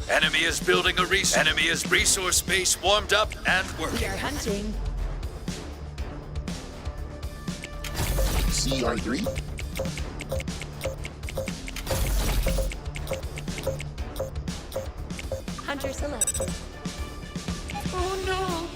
Enemy is building a resource. Enemy is resource base warmed up and We working. are hunting. CR3? Hunter select. Oh no!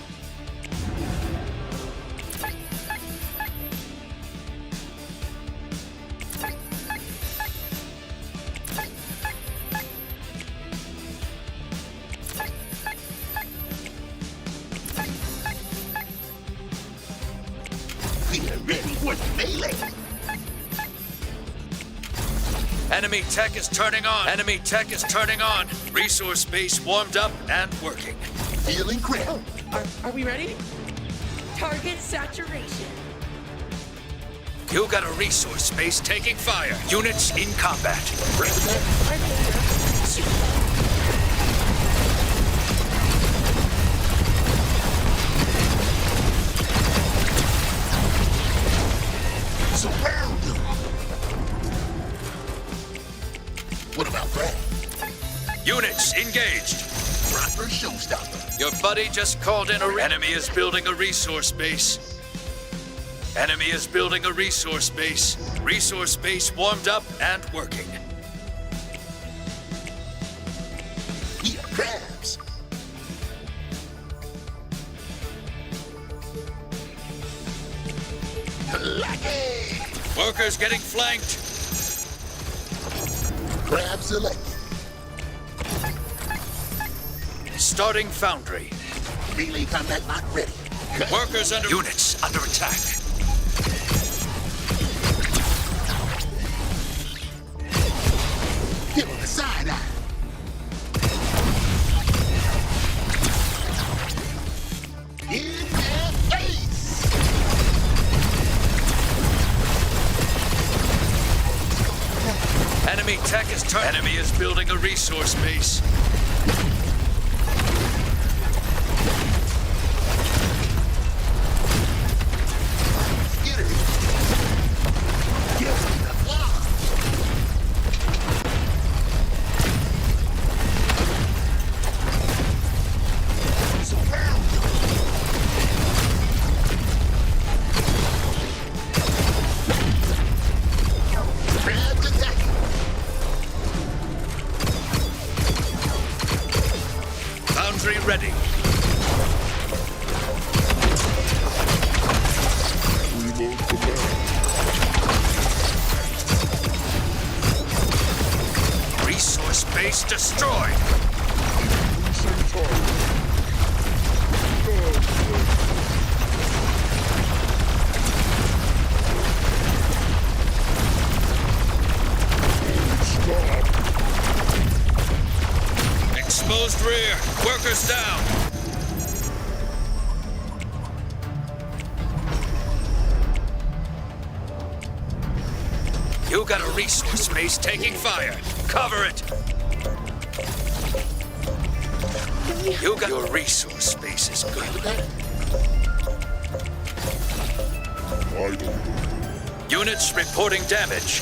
We are ready for the melee. Enemy tech is turning on. Enemy tech is turning on. Resource base warmed up and working. Feeling critical. Are we ready? Target saturation. You got a resource base taking fire. Units in combat. Surround them. What about that? Units engaged. Proper showstopper. Your buddy just called in a enemy is building a resource base. Enemy is building a resource base. Resource base warmed up and working. We are crabs. Lucky. Workers getting flanked. Crab selected. Starting foundry. Melee combat lock ready. Cut. Workers under units under attack. Hit on the side eye. In their face. Enemy tech is turning. Enemy is building a resource base. Get it. Give me the block. Surround them. Crabs attacking. Foundry ready. Resource base destroyed. Exposed rear. Workers down. You got a resource base taking fire. Cover it. You got your resource base is good. Units reporting damage.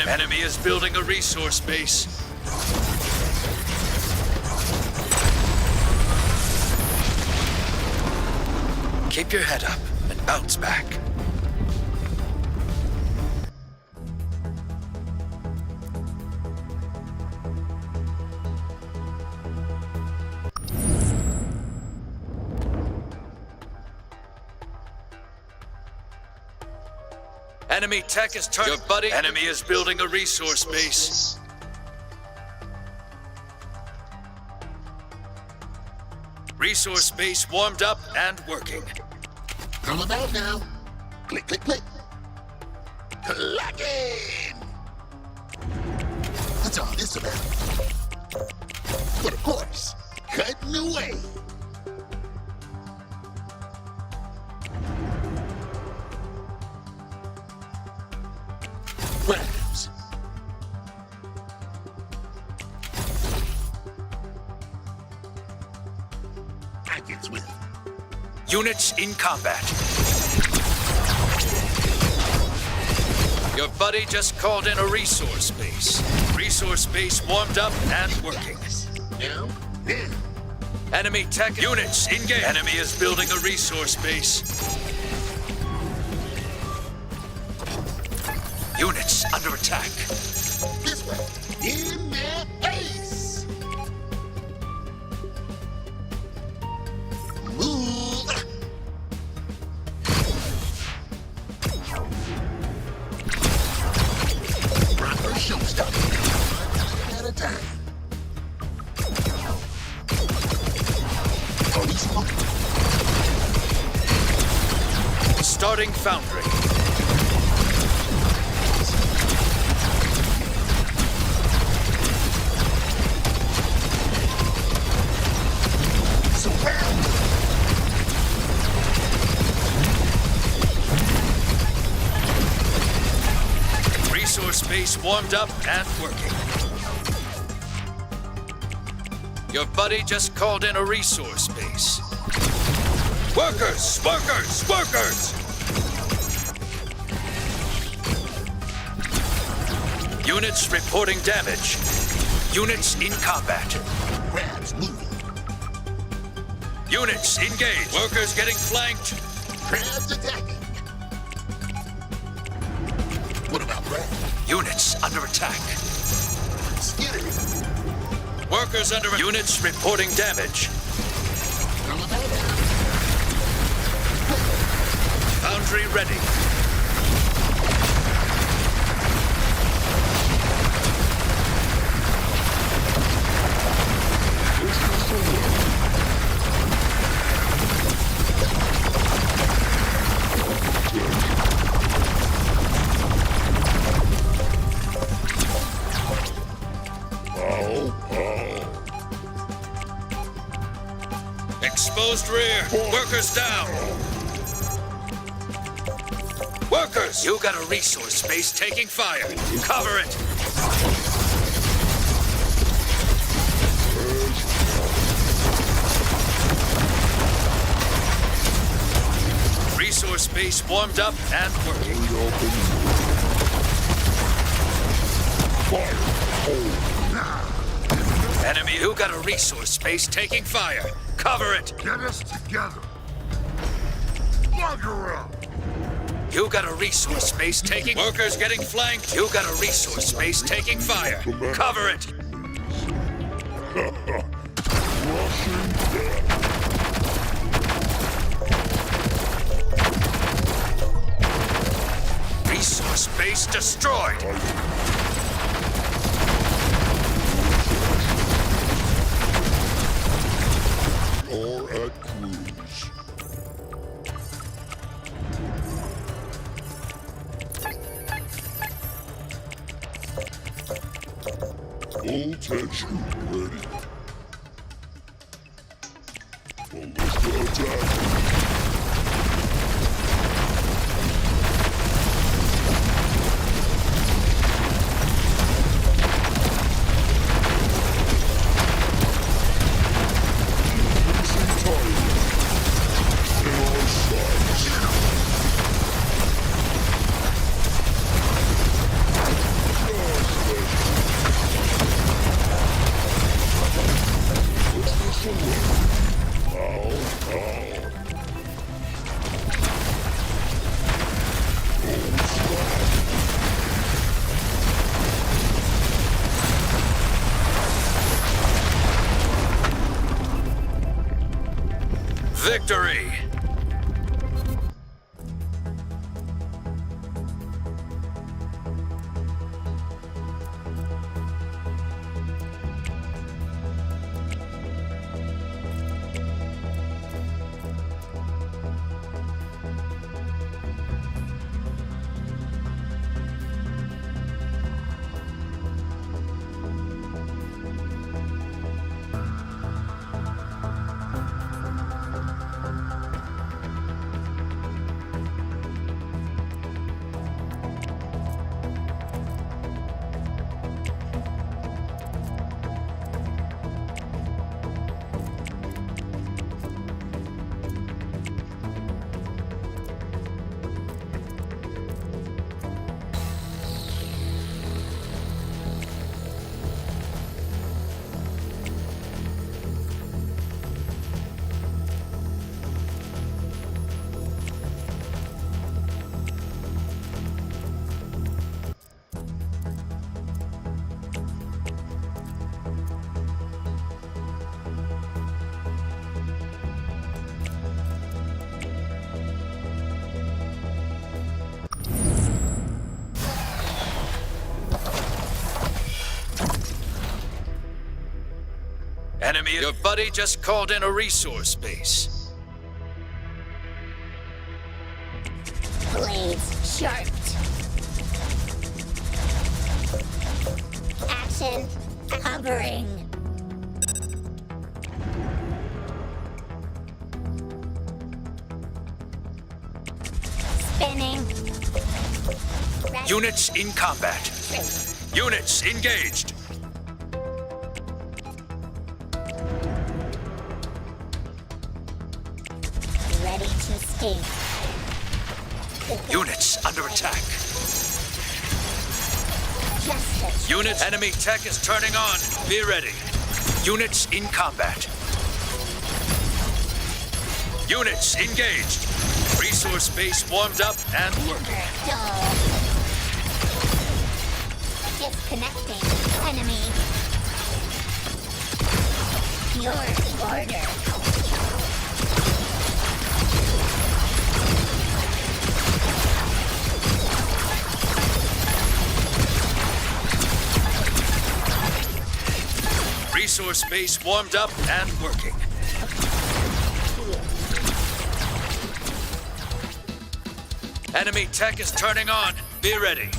Enemy is building a resource base. Keep your head up and bounce back. Enemy tech is turning. Your buddy. Enemy is building a resource base. Resource base warmed up and working. Come about now. Click, click, click. Clicking! That's all this about. But of course, cutting away. Grabs. I gets with. Units in combat. Your buddy just called in a resource base. Resource base warmed up and working. Now, then. Enemy tech units engaged. Enemy is building a resource base. Units under attack. This way. In their face. Move. Proper showstopper. At a time. Are we smoking? Starting foundry. Surround. Resource base warmed up and working. Your buddy just called in a resource base. Workers! Workers! Workers! Units reporting damage. Units in combat. Grabs moving. Units engaged. Workers getting flanked. Crabs attacking. What about Brad? Units under attack. Skittering. Workers under units reporting damage. Come about now. Foundry ready. Exposed rear. Workers down. Workers! You got a resource space taking fire. Cover it. Resource base warmed up and working. Enemy who got a resource space taking fire. Cover it. Get us together. Bugger up. You got a resource space taking... Workers getting flanked. You got a resource space taking fire. Cover it. Resource base destroyed. Or at cruise. Full tension ready. Ballista attack. Victory! Your buddy just called in a resource base. Blades sharp. Action covering. Spinning. Ready. Units in combat. Units engaged. Ready to sting. Units under attack. Just a Units. Enemy tech is turning on. Be ready. Units in combat. Units engaged. Resource base warmed up and working. dull. Disconnecting. Enemy. Your order. Resource base warmed up and working. Enemy tech is turning on. Be ready.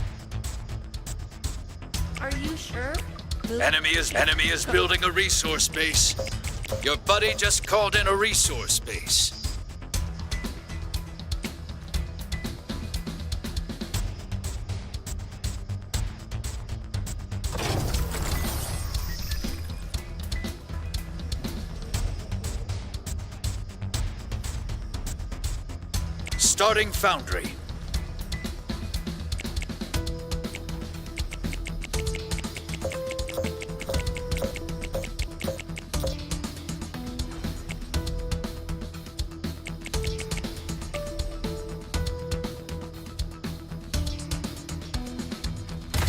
Are you sure? Enemy is building a resource base. Your buddy just called in a resource base. Starting foundry.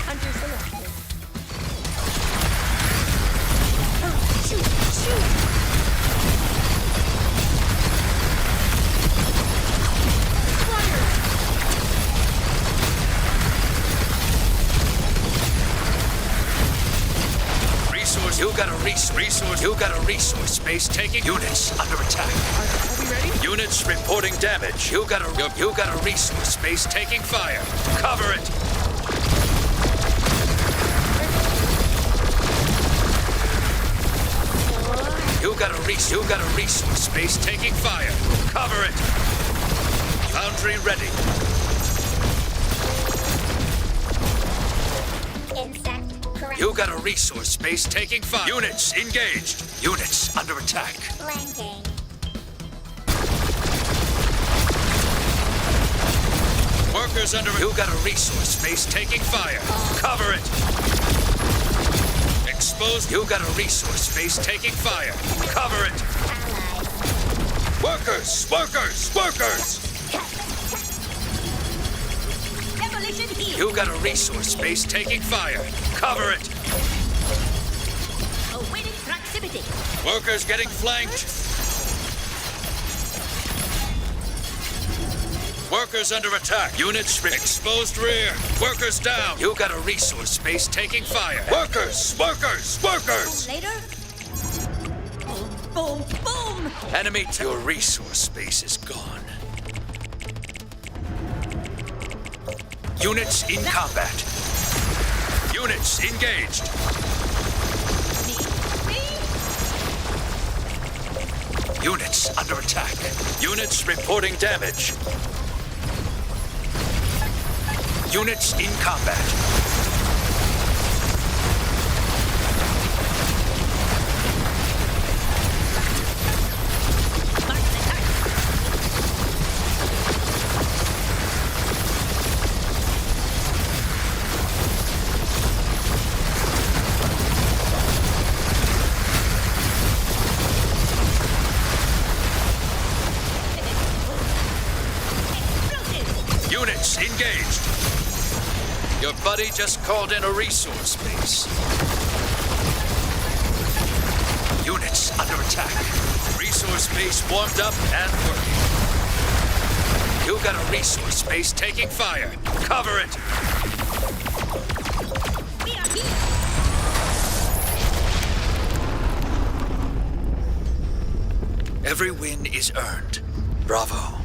Hunter selected. Shoot! Shoot! You got a resource space taking units under attack. Are we ready? Units reporting damage. You got a resource space taking fire. Cover it. You got a resource space taking fire. Cover it. Foundry ready. Insect correct. You got a resource space taking fire. Units engaged. Units under attack. Flanking. Workers under. You got a resource space taking fire. Cover it. Exposed. You got a resource space taking fire. Cover it. Allies. Workers. Demolition here. You got a resource space taking fire. Cover it. Awaiting proximity. Workers getting flanked. Workers under attack. Units exposed rear. Workers down. You got a resource space taking fire. Workers. Later. Boom, boom, boom. Enemy. Your resource space is gone. Units in combat. Units engaged. Me. Units under attack. Units reporting damage. Units in combat. Units engaged. Your buddy just called in a resource base. Units under attack. Resource base warmed up and working. You got a resource base taking fire. Cover it. Every win is earned. Bravo.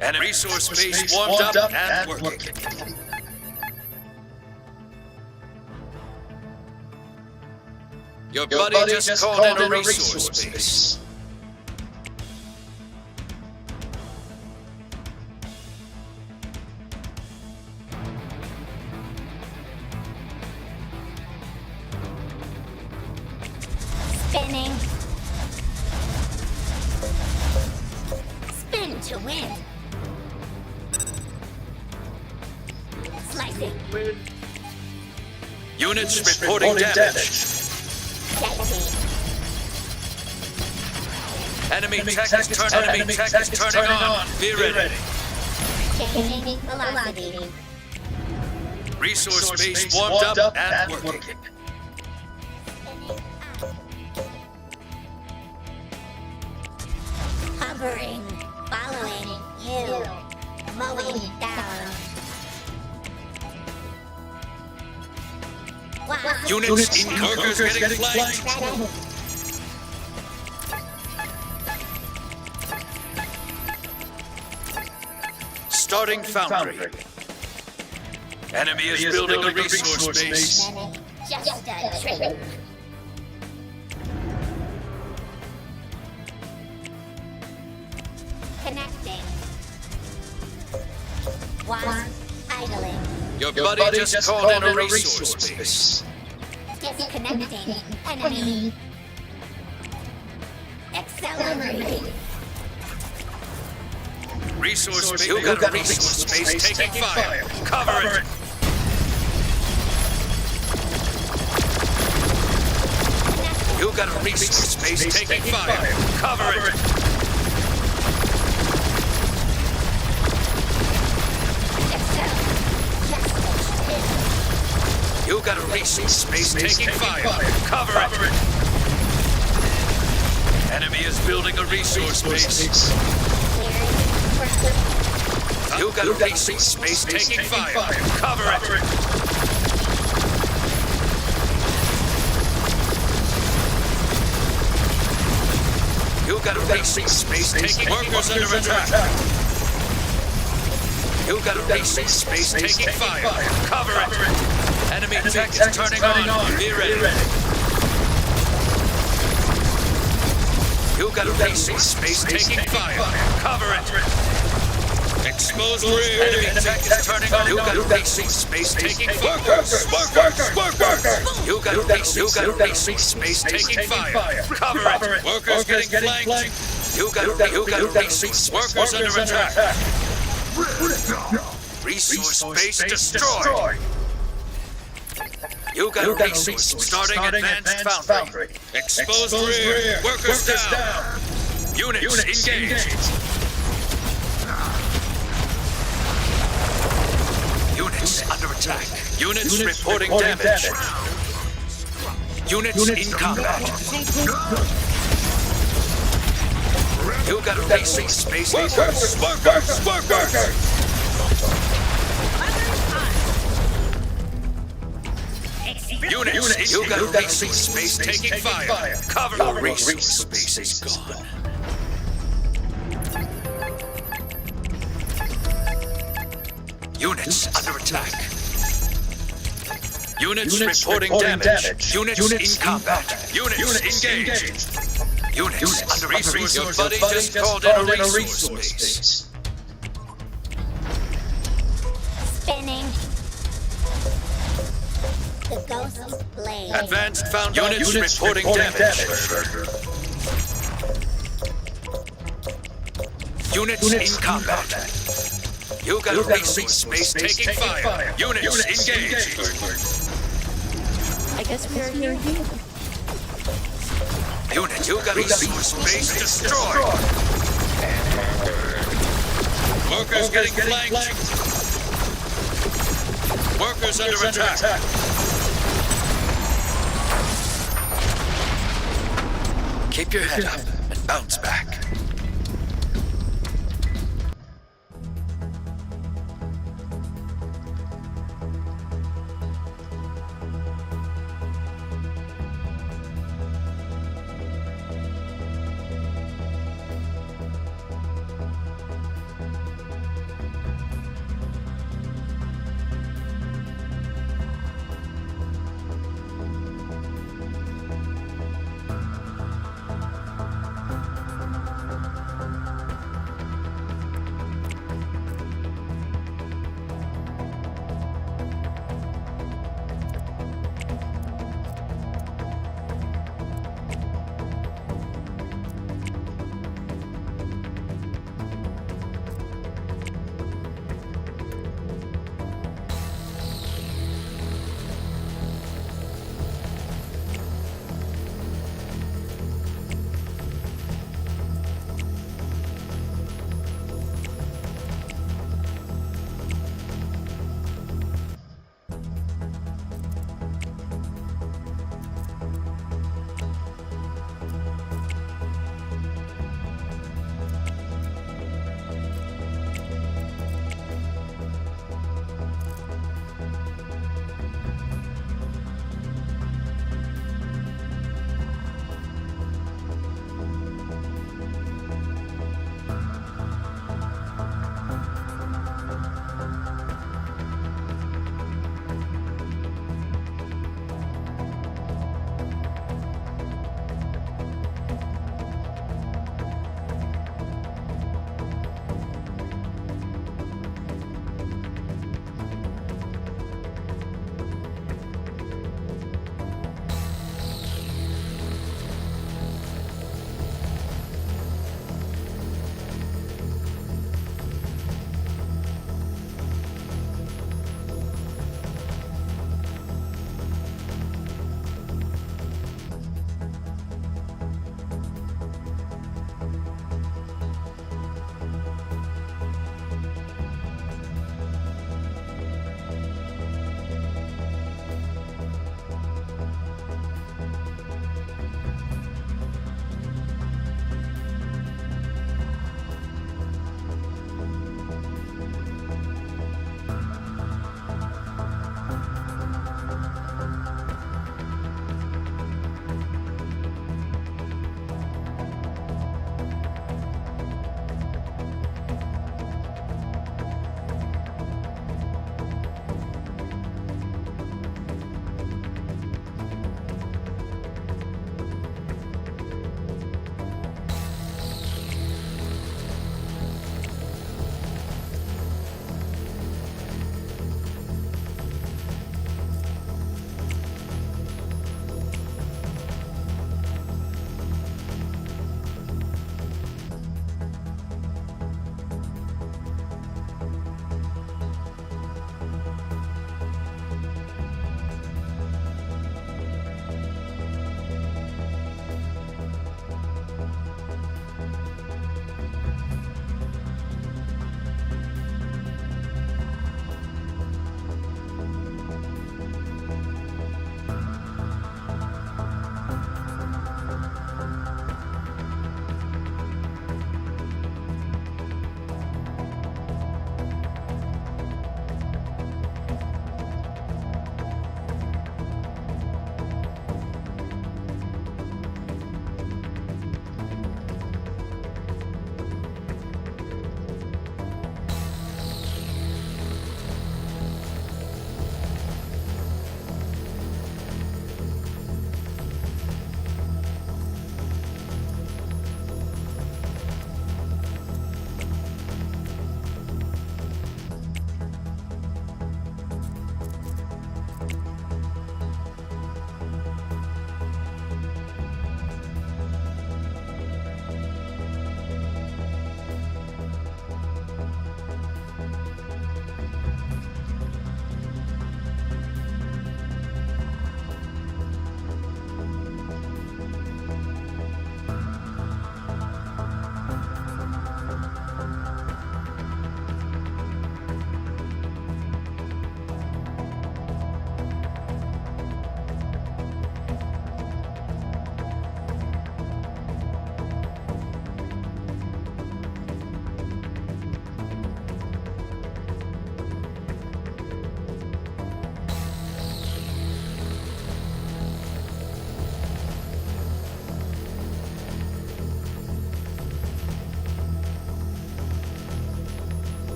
And resource base warmed up and working. Your buddy just called in a resource base. Spinning. Spin to win. Slicing. Units reporting damage. Detonate. Enemy tech is turning on. Be ready. Changing velocity. Resource base warmed up and working. Hovering. Following you. Mowing down. Wow. Units in workers getting flanked. Ready. Starting foundry. Enemy is building a resource base. Just a trick. Connecting. One. Idling. Your buddy just called in a resource base. Disconnecting. Enemy. Accelerating. Resource base. You got a resource base taking fire. Cover it. You got a resource base taking fire. Cover it. You got a resource base taking fire. Cover it. Enemy is building a resource base. You got a resource base taking fire. Cover it. You got a resource base taking workers under attack. You got a resource base taking fire. Cover it. Enemy tech is turning on. Be ready. You got a resource base taking fire. Cover it. Exposed rear. Enemy tech is turning on. You got a resource base taking fire. Workers. You got a resource base taking fire. Cover it. Workers getting flanked. You got a resource. Workers under attack. Resource base destroyed. You got a resource. Starting advanced foundry. Exposed rear. Workers down. Units engaged. attack. Units reporting damage. Units in combat. You got a resource space. Workers! Units, you got a resource space taking fire. Cover the resource space is gone. Units under attack. Units reporting damage. Units in combat. Units engaged. Units under resource. Your buddy just called in a resource space. Spinning. The ghost's blade. Advanced found units reporting damage. Units in combat. You got a resource space taking fire. Units engaged. I guess we're here. Unit, you got a resource space destroyed. Workers getting flanked. Workers under attack. Keep your head up and bounce back.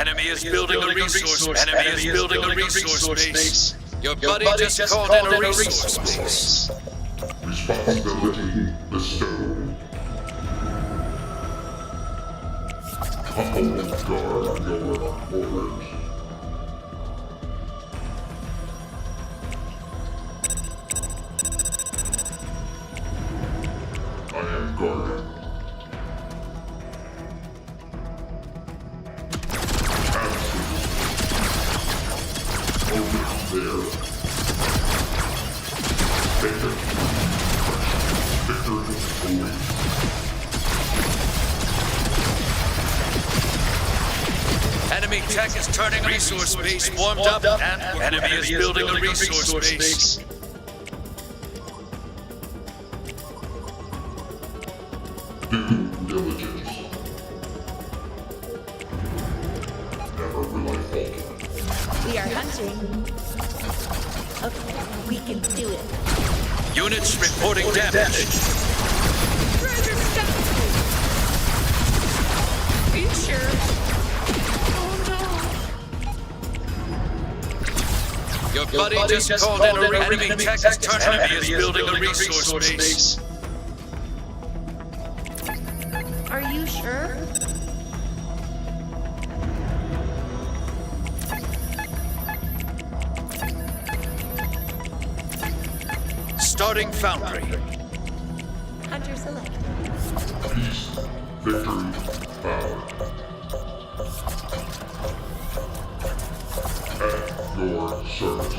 Enemy is building a resource. Enemy is building a resource base. Your buddy just called in a resource base. Responsibility bestowed. Humble guard your orders. I am guarded. Over there. Victor. Victor away. Enemy tech is turning resource base warmed up and enemy is building a resource base. Due diligence. Never will I falter. We are hunting. Okay, we can do it. Units reporting damage. Roger, stop! Are you sure? Oh Your buddy just called in a enemy tech is turning. Enemy is building a resource base. no! Are you sure? Starting foundry. Hunter select. Peace, victory, power. At your service.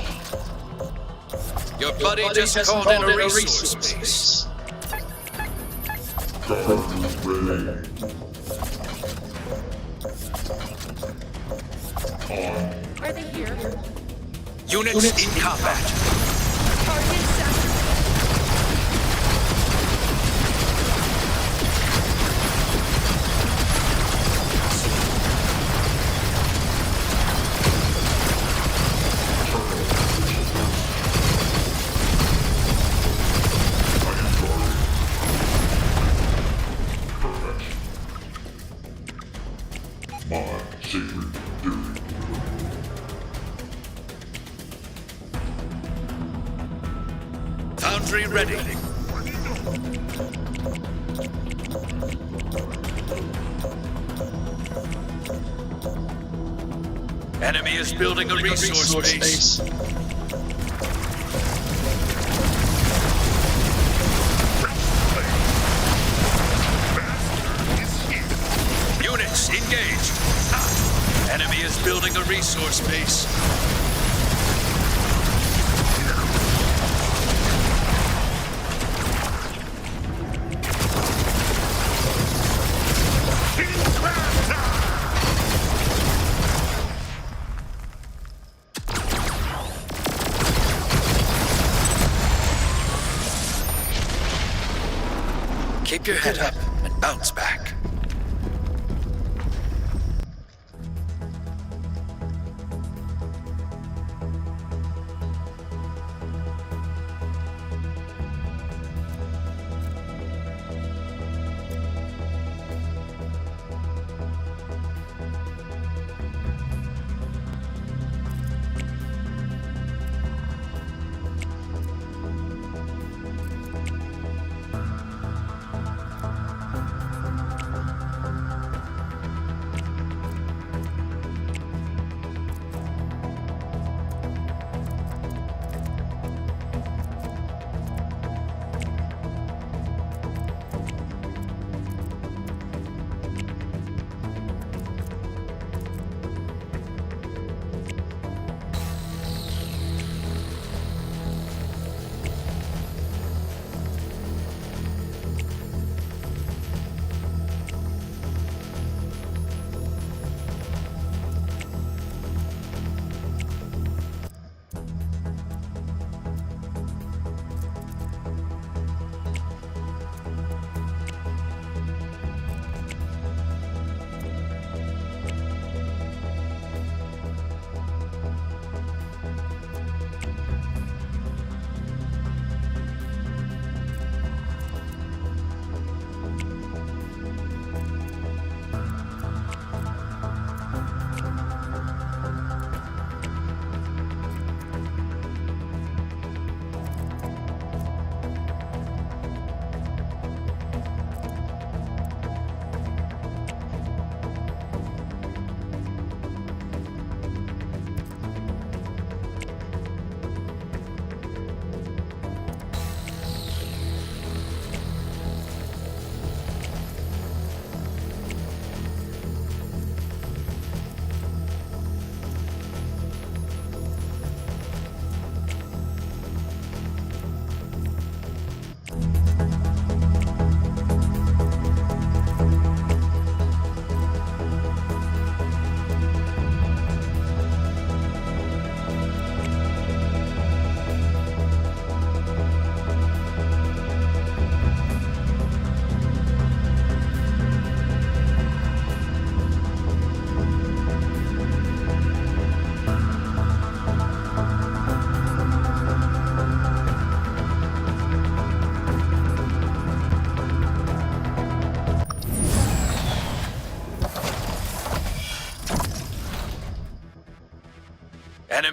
Your buddy just called in a resource base. Guard ready. On. Are they here? Units in combat. Target saturated. My sacred duty. Foundry ready. Enemy is building a resource base. Units engaged. Enemy is building a resource base. Keep your head up and bounce back.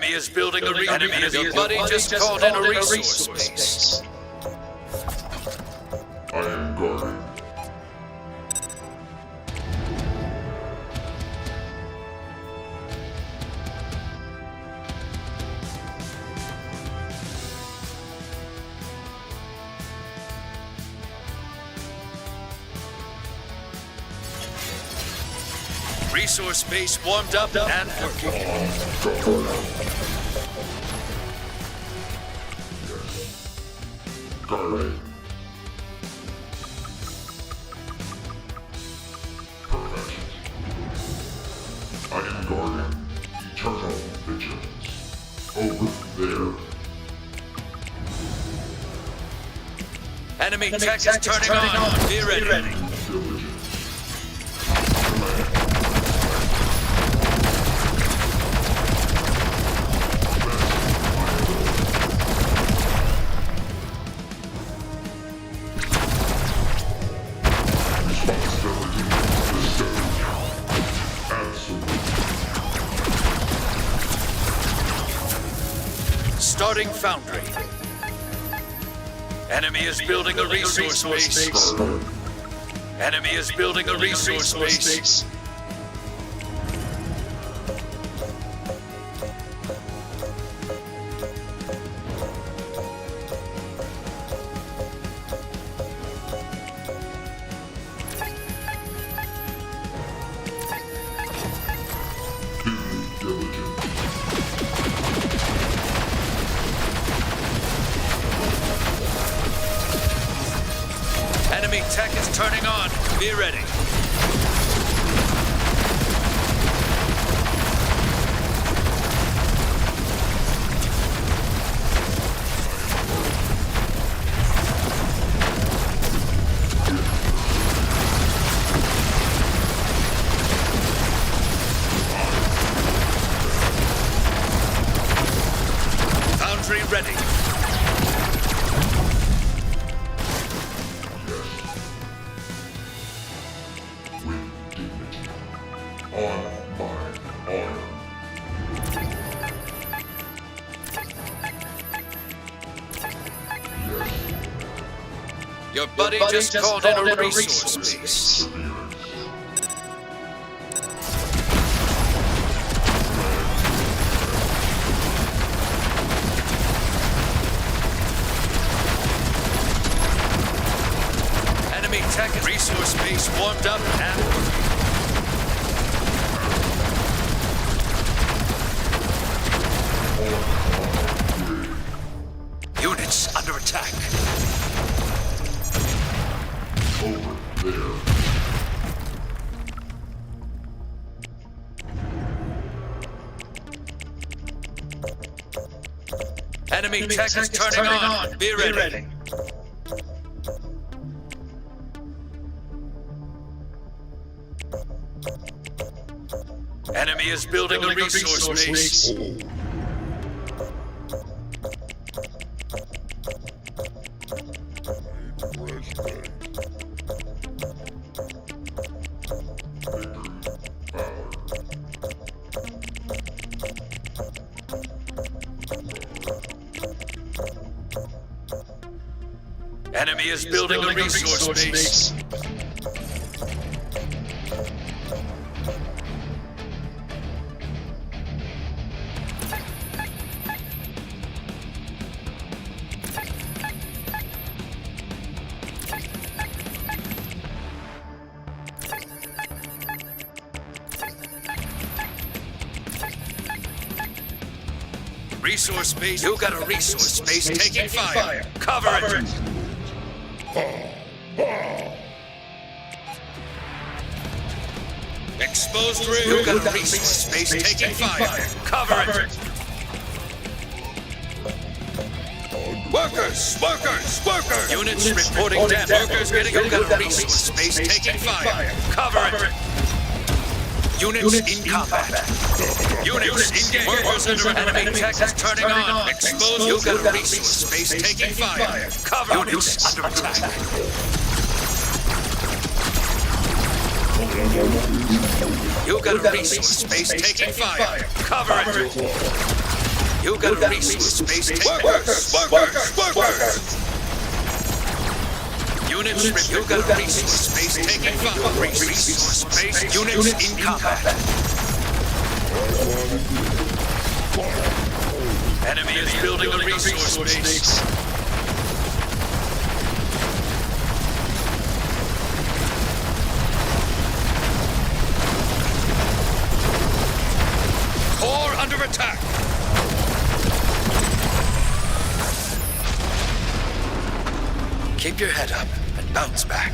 Enemy is building a resource. Your buddy just called in a resource base. I am guarding. Resource base warmed up and working. Guarding. Perfect. I am guarding. Eternal vigilance. Over there. Enemy tech is turning on. Be ready. Diligence. Responsibility bestowed. Absolute. Starting foundry. Enemy is building a resource base. Guarding. Enemy is building a resource base. Due diligence. Enemy tech is turning on. Be ready. Foundry ready. With dignity. On my honor. Yes. Your buddy just called in a resource base. Perseverance. Enemy tech is resource base warmed up and working. Units under attack. Over there. Enemy tech is turning on. Be ready. Enemy is building a resource base. Enemy is building a resource base. Resource base. You got a resource base taking fire. Cover it. Exposed rear. You got a resource base taking fire. Cover it. Workers! Units reporting damage. Workers getting. You got a resource base taking fire. Cover it. Units in combat. Units engaged. Workers under enemy tech is turning on. Exposed. You got a resource base taking fire. Cover. Units under attack. You got a resource base taking fire. Cover it. You got a resource base. Workers. Units, you got a resource base taking fire. Resource base. Units in combat. Enemy is building a resource base. Core under attack. Keep your head up and bounce back.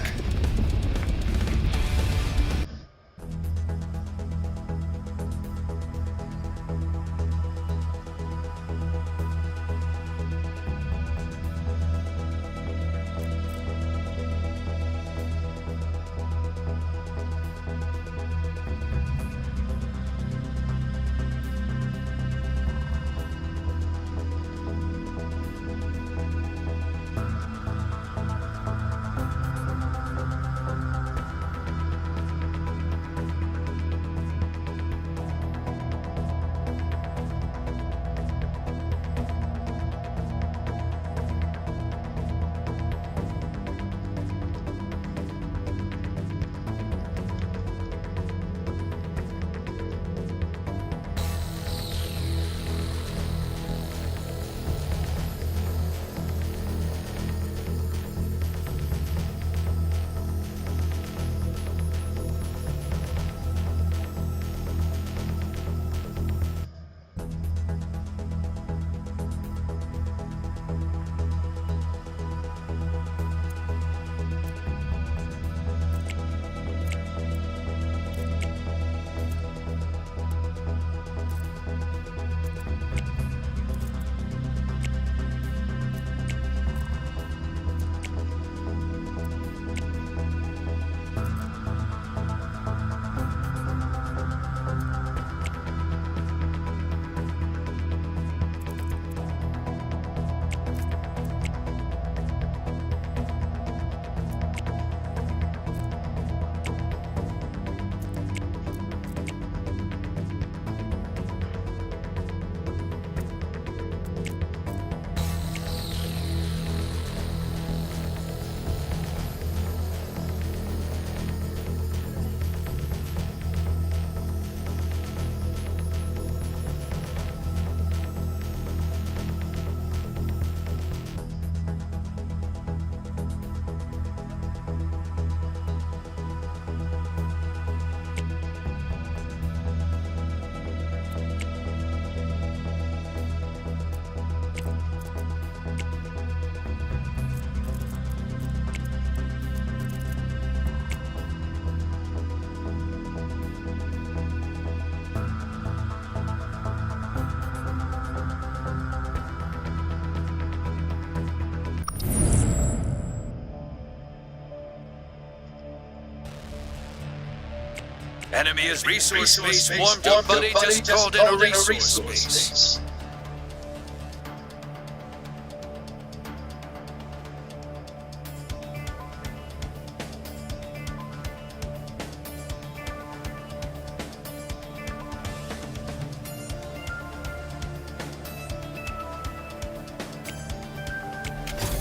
Enemy is resource base warmed up, buddy. Just called in a resource base.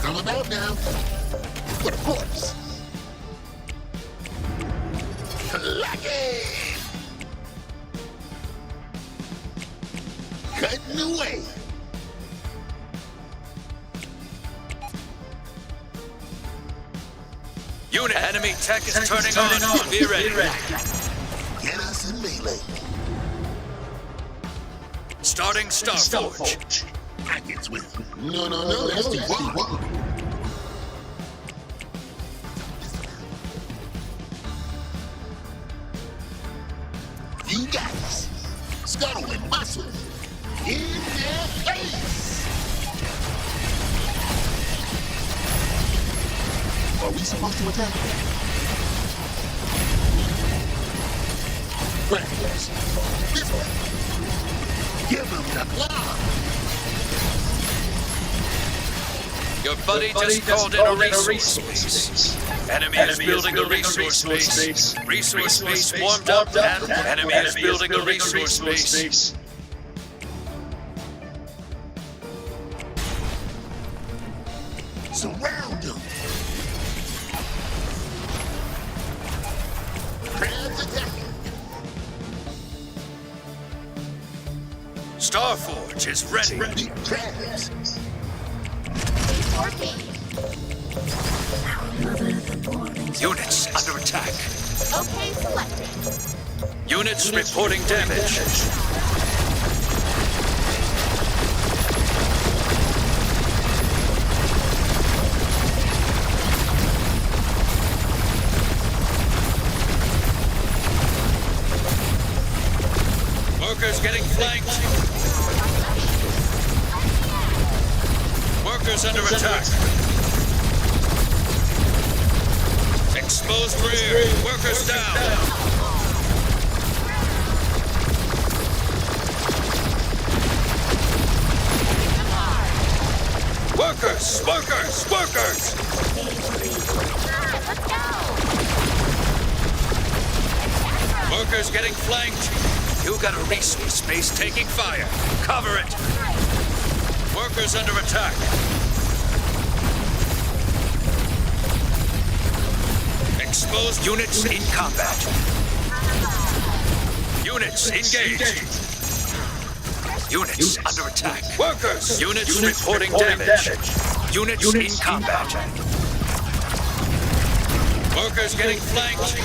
Come about now. But of course. Lucky! Cutting away. Unit enemy tech is turning on. Be ready. Get us in melee. Starting Starforge. I get with. No, that's too far. You guys, scuttle and muscle in their face. Are we supposed to attack? Practice. This way. Give them the claw. Your buddy just called in a resource base. Enemy is building a resource base. Resource base warmed up, and enemy is building a resource base. Surround them. Crabs attacking. Starforge is ready. Ready. Crabs. Working. Units under attack. Okay, selected. Units reporting damage. Workers getting flanked. Workers under attack. Exposed rear. Workers down. Workers! Workers! Workers! Let's go. Workers getting flanked. You got a resource base taking fire. Cover it. Workers under attack. Exposed units in combat. Units engaged. Units under attack. Workers! Units reporting damage. Units in combat. Workers getting flanked.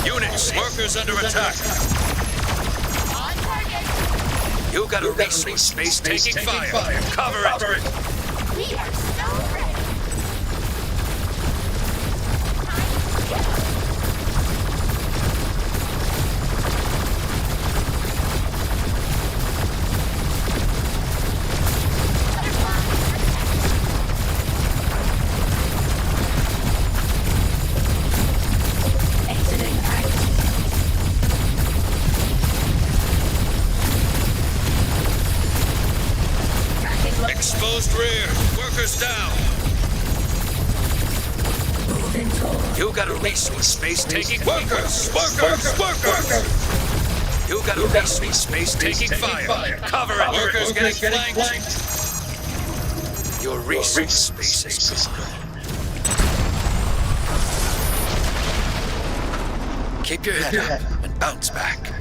Units, workers under attack. On target. You got a resource space taking fire. Cover it. We are so ready. Exposed rear. Workers down. You got a resource space taking workers. You got a resource space taking fire. Cover it. Workers getting flanked. Your resource space is gone. Keep your head up and bounce back.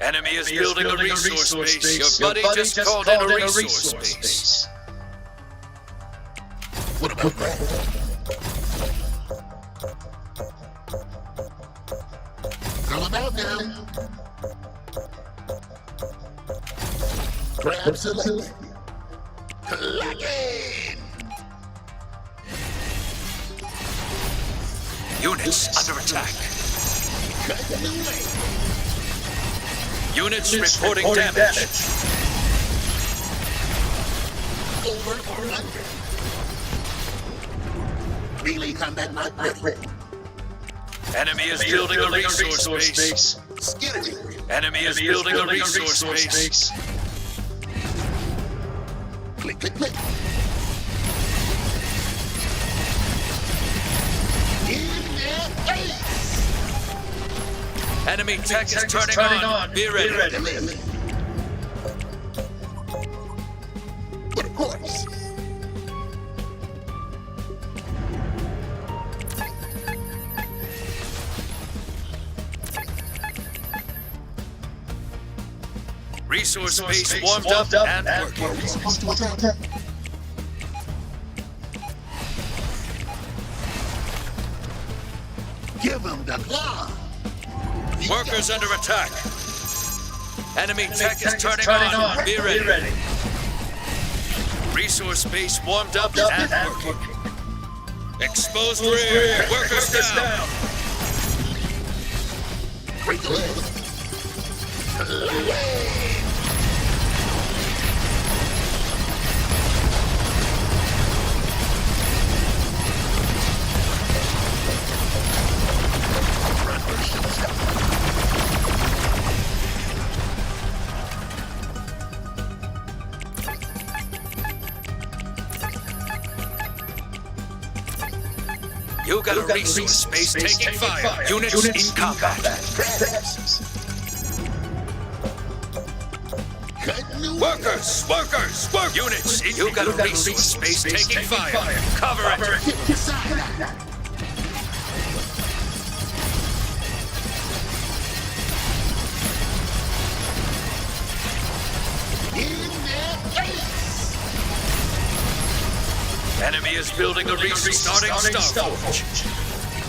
Enemy is building a resource base. Your buddy just called in a resource base. What about that? How about now? Grab select. Collecting! Units under attack. Cutting away. Units reporting damage. Over or under. Melee combat not ready. Enemy is building a resource base. Skittering. Enemy is building a resource base. Click, click, click. In their face! Enemy tech is turning on. Be ready. Delay. But of course. Resource base warmed up and working. Give them the claw. Workers under attack. Enemy tech is turning on. Be ready. Resource base warmed up and working. Exposed rear. Workers down. Great delay. You got a resource space taking fire. Units in combat. Workers! Units, you got a resource space taking fire. Cover it. Enemy is building a resource starting Starforge.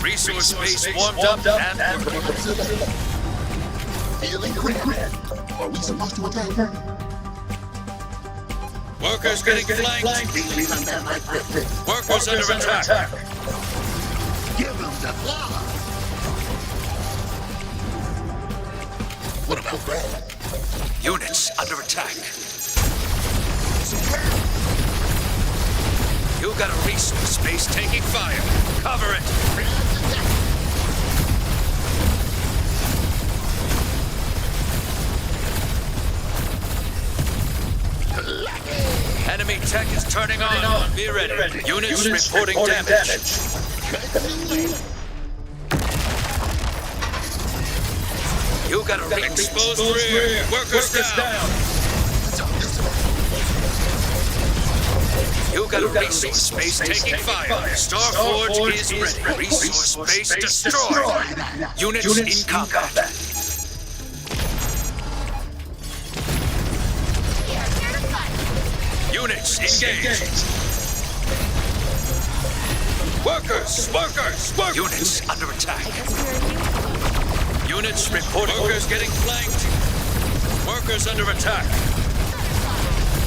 Resource base warmed up and working. Feeling red. Are we supposed to attack her? Workers getting flanked. Melee combat not ready. Workers under attack. Give them the claw. What about that? Units under attack. You got a resource space taking fire. Cover it. Enemy tech is turning on. Be ready. Units reporting damage. You got a exposed rear. Workers down. You got a resource space taking fire. Starforge is ready. Resource space destroyed. Units in combat. We are here to fight. Units engaged. Workers. Units under attack. Units reporting. Workers getting flanked. Workers under attack.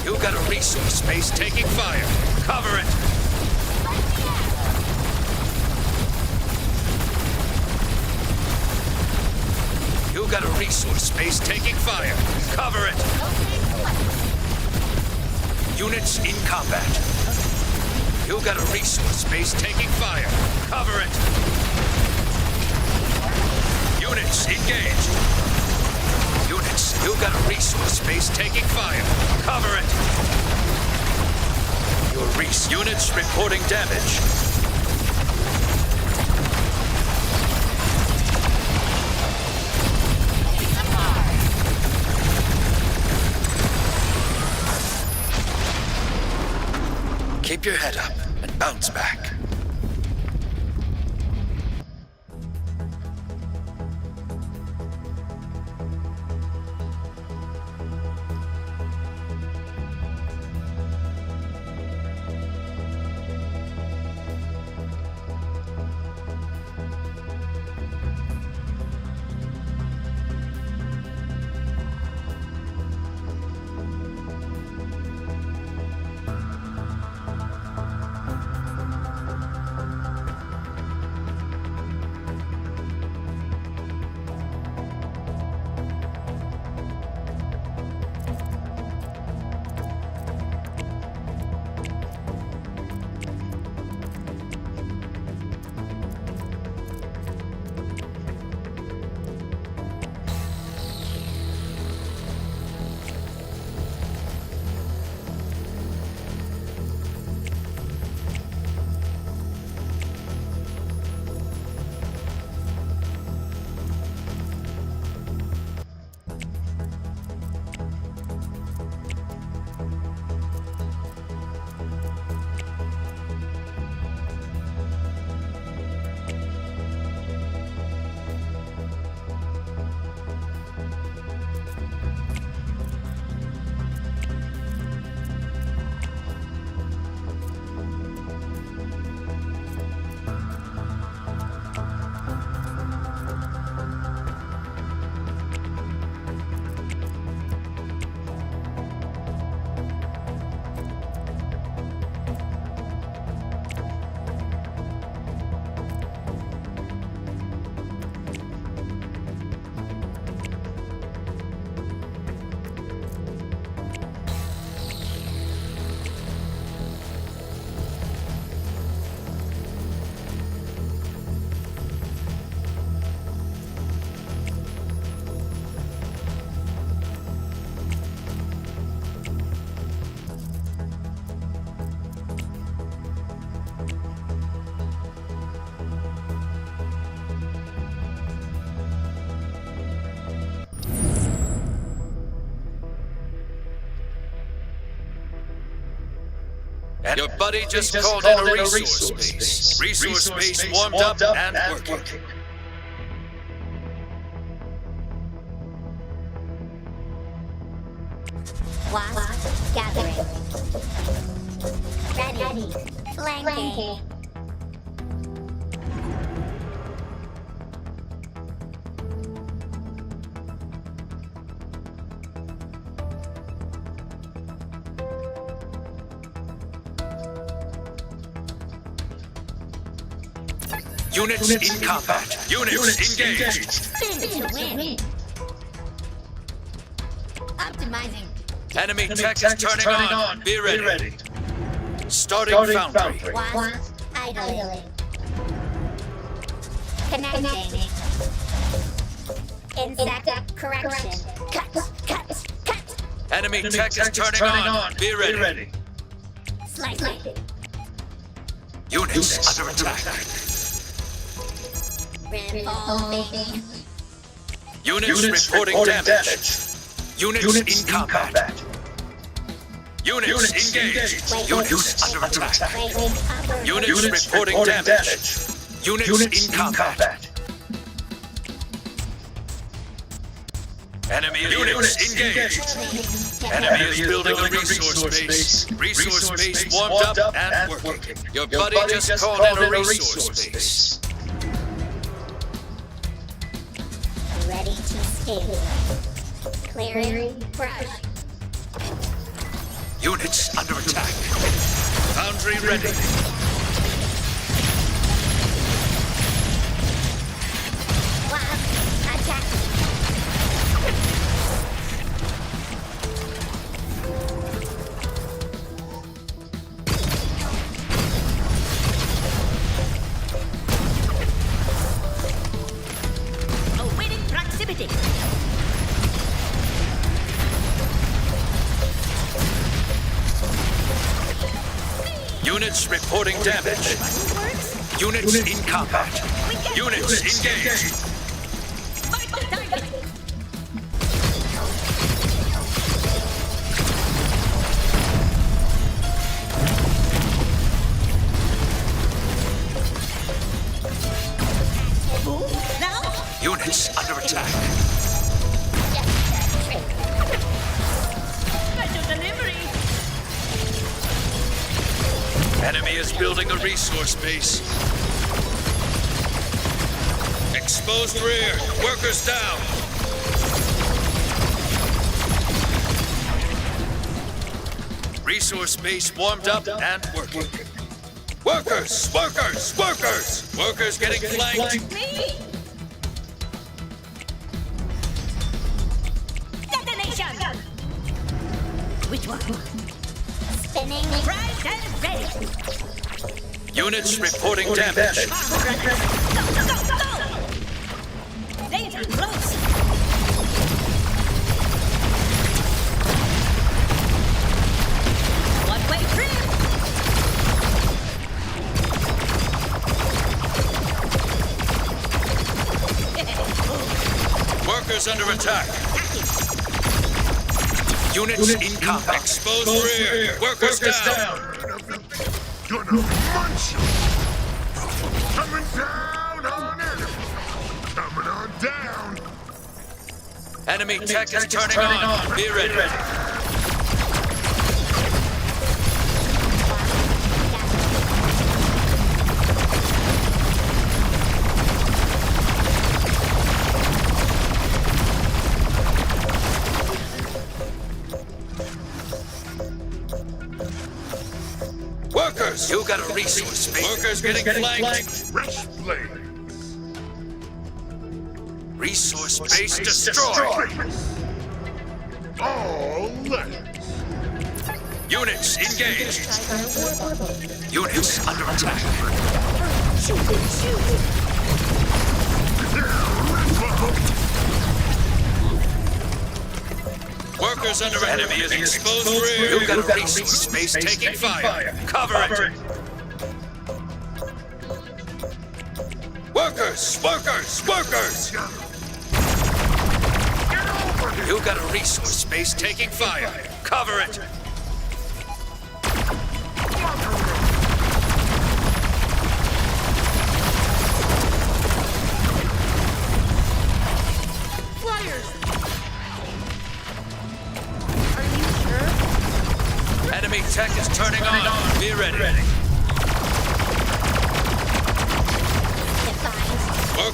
You got a resource space taking fire. Cover it. You got a resource space taking fire. Cover it. Units in combat. You got a resource space taking fire. Cover it. Units engaged. Units, you got a resource space taking fire. Cover it. Your units reporting damage. Keep your head up and bounce back. And your buddy just called in a resource base. Resource base warmed up and working. Wasp gathering. Ready. Flanking. Units in combat. Units engaged. Spin to win. Optimizing. Enemy tech is turning on. Be ready. Starting foundry. Wasp idling. Connecting. Insect correction. Cut. Enemy tech is turning on. Be ready. Slice. Units under attack. Revolving. Units reporting damage. Units in combat. Units engaged. Units under attack. Units reporting damage. Units in combat. Enemy units engaged. Enemy is building a resource base. Resource base warmed up and working. Your buddy just called in a resource base. Ready to scale. Clearing brush. Units under attack. Foundry ready. Wasp attack. Awaiting proximity. Units reporting damage. Units in combat. Units engaged. Units under attack. Special delivery. Enemy is building a resource base. Exposed rear. Workers down. Resource base warmed up and working. Workers! Workers getting flanked. Me. Detonation. Which one? Spinning. Right and ready. Units reporting damage. Go. Danger close. One-way trip. Workers under attack. Units in combat. Exposed rear. Workers down. Gonna munch you! Coming down on enemy! Coming on down! Enemy tech is turning on. Be ready. Workers, you got a resource base. Workers getting flanked. Fresh blades! Resource base destroyed. All legs! Units engaged. Units under attack. Workers under enemy is exposed rear. You got a resource base taking fire. Cover it. Workers! You got a resource base taking fire. Cover it.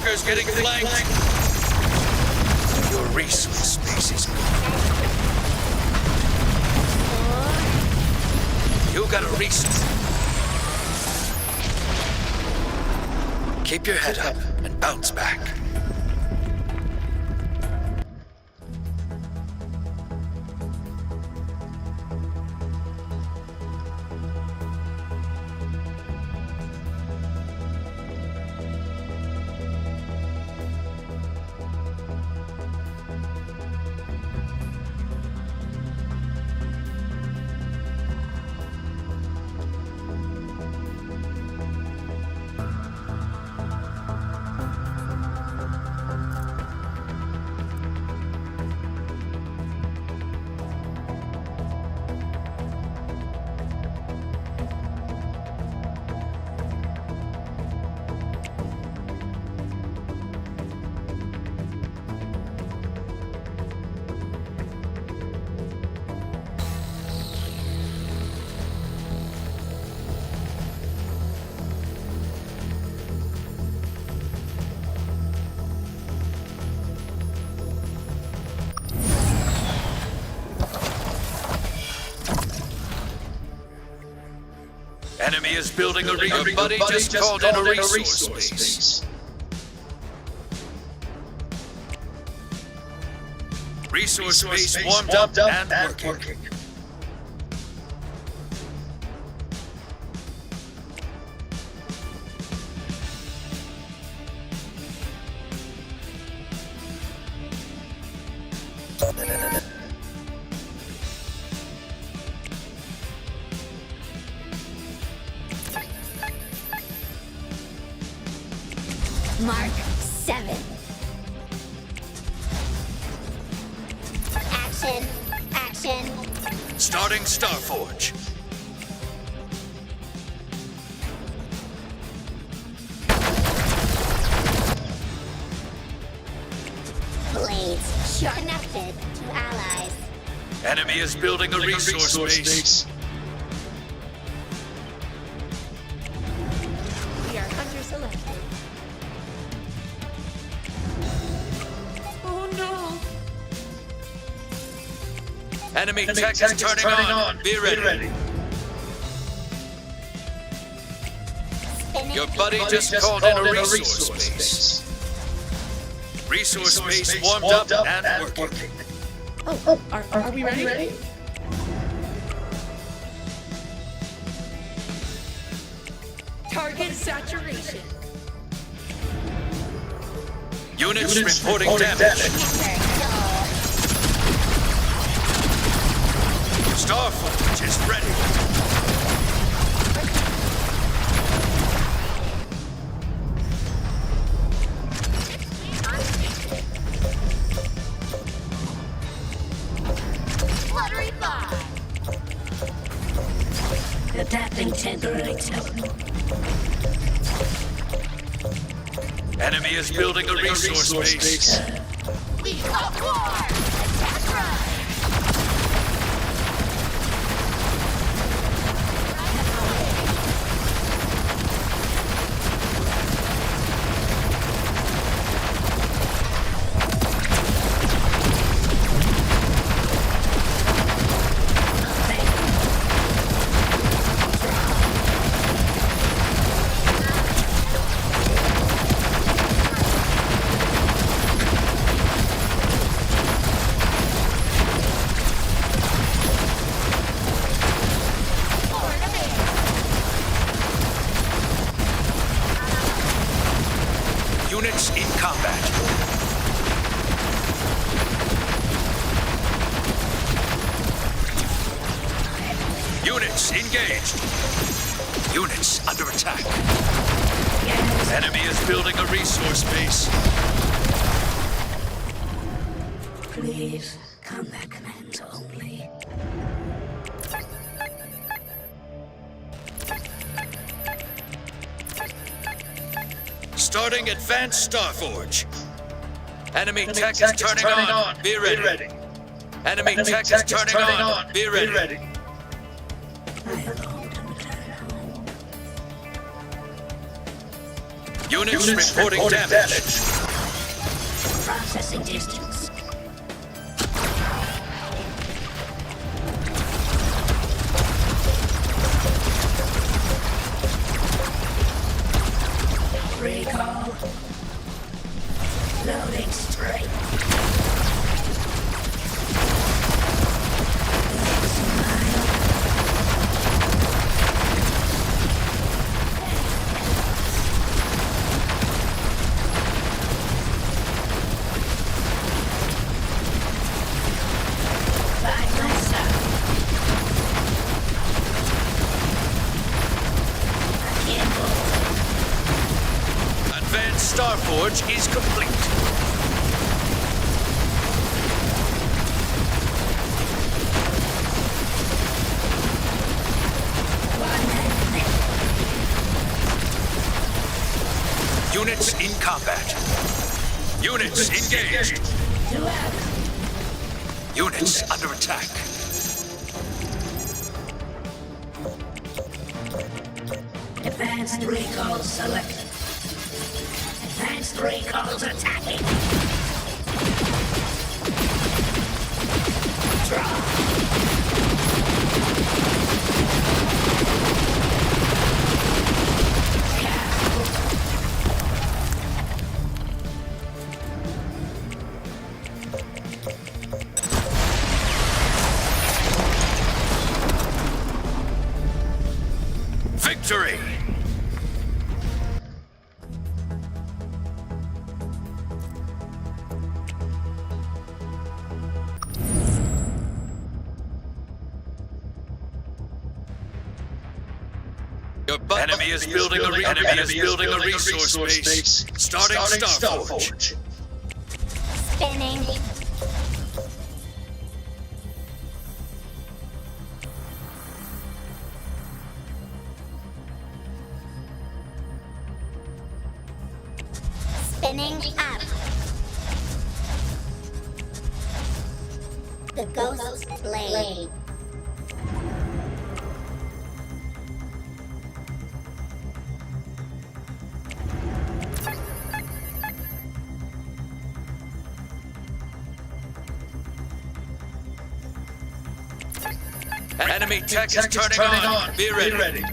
workers getting flanked. Your resource space is gone. You got a resource. Keep your head up and bounce back. Enemy is building a resource. Your buddy just called in a resource base. Resource base warmed up and working. Mark 7. Action. Action. Starting Starforge. Blades connected to allies. Enemy is building a resource base. We are hunter selected. Oh no! Enemy tech is turning on. Be ready. Spinning. Your buddy just called in a resource base. Resource base warmed up and working. Oh, are we ready? Target saturation. Units reporting damage. Starforge is ready. Fluttery bomb. Adapting temporary tone. Enemy is building a resource base. We got war. Attack run. Units in combat. Units engaged. Units under attack. Enemy is building a resource base. Please, combat commands only. Starting advanced Starforge. Enemy tech is turning on. Be ready. Enemy tech is turning on. Be ready. I long to return home. Units reporting damage. Processing distance. Recall. Loading straight. Advanced Starforge is complete. Units in combat. Units engaged. Units under attack. Advanced recall selected. Advanced recalls attacking. Victory! Enemy is building a resource base. Starting Starforge. Spinning. Spinning up. The ghost blade. Enemy tech is turning on. Be ready.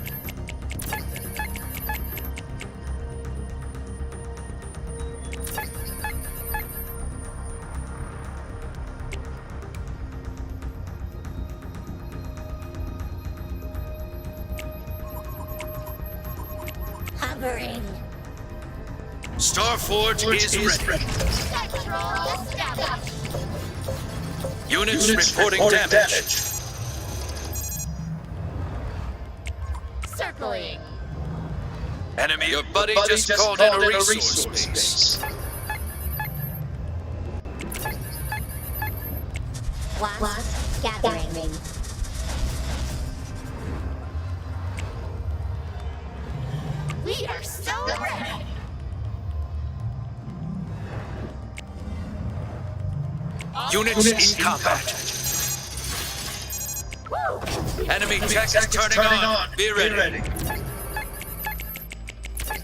Hovering. Starforge is ready. Control established. Units reporting damage. Circling. Enemy, your buddy just called in a resource base. Wasp gathering. We are so ready. Units in combat. Enemy tech is turning on. Be ready.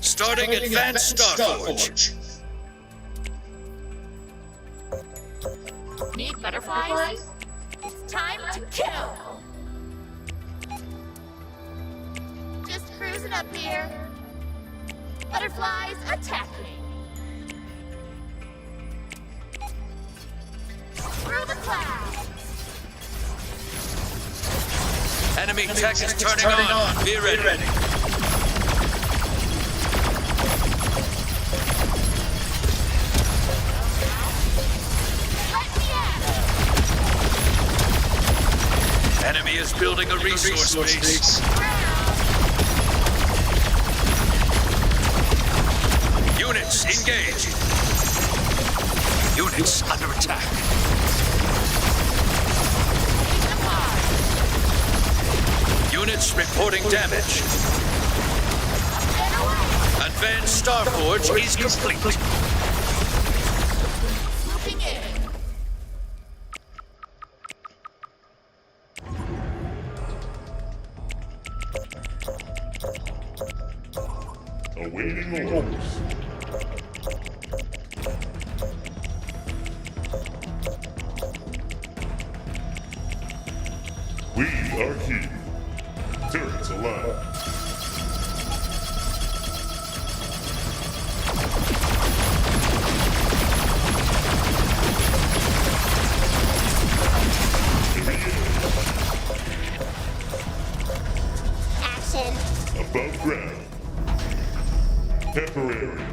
Starting Advanced Starforge. Need butterflies? It's time to kill. Just cruising up here. Butterflies attacking. Through the clouds. Enemy tech is turning on. Be ready. Let me at it. Enemy is building a resource base. Units engaged. Units under attack. Units reporting damage. Advanced Starforge is complete. Swooping in. Awaiting orders. We are here. Turrets alive. Action. Above ground. Temporary.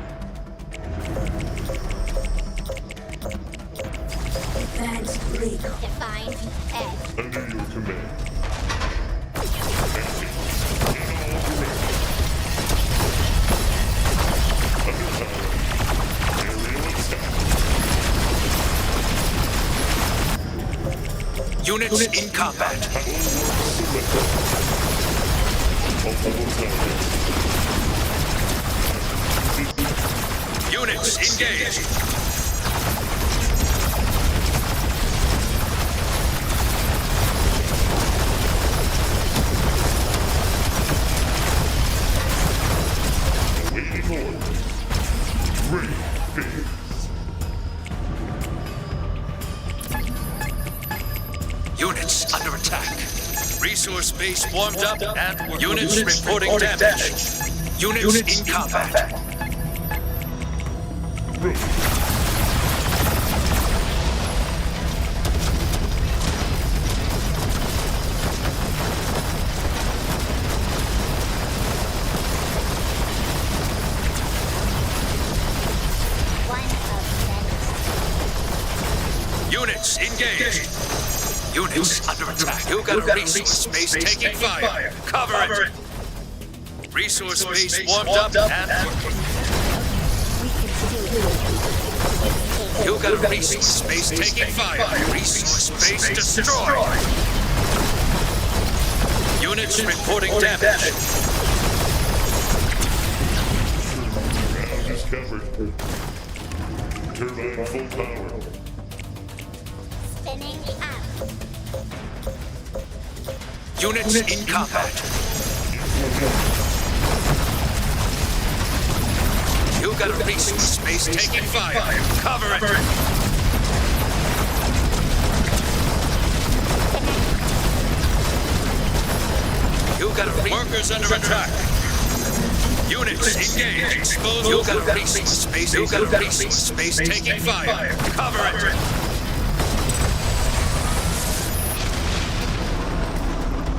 Define edge. Under your command. Advancing in all directions. Under power. Aerial attack. Units in combat. Multiple targets. Units engaged. Awaiting orders. Rephase. Units under attack. Resource base warmed up and working. Units reporting damage. Units in combat. Room. One of Units engaged. Units under attack. You got a resource base taking fire. Cover it. Resource base warmed up and working. You got a resource base taking fire. Resource base destroyed. Units reporting damage. Ground is covered. Turbine full power. spinning out. Units in combat. You got a resource base taking fire. Cover it. You got a workers under attack. Units engaged. Exposed. You got a resource base. You got a resource base taking fire. Cover it.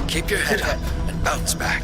Keep your head up and bounce back.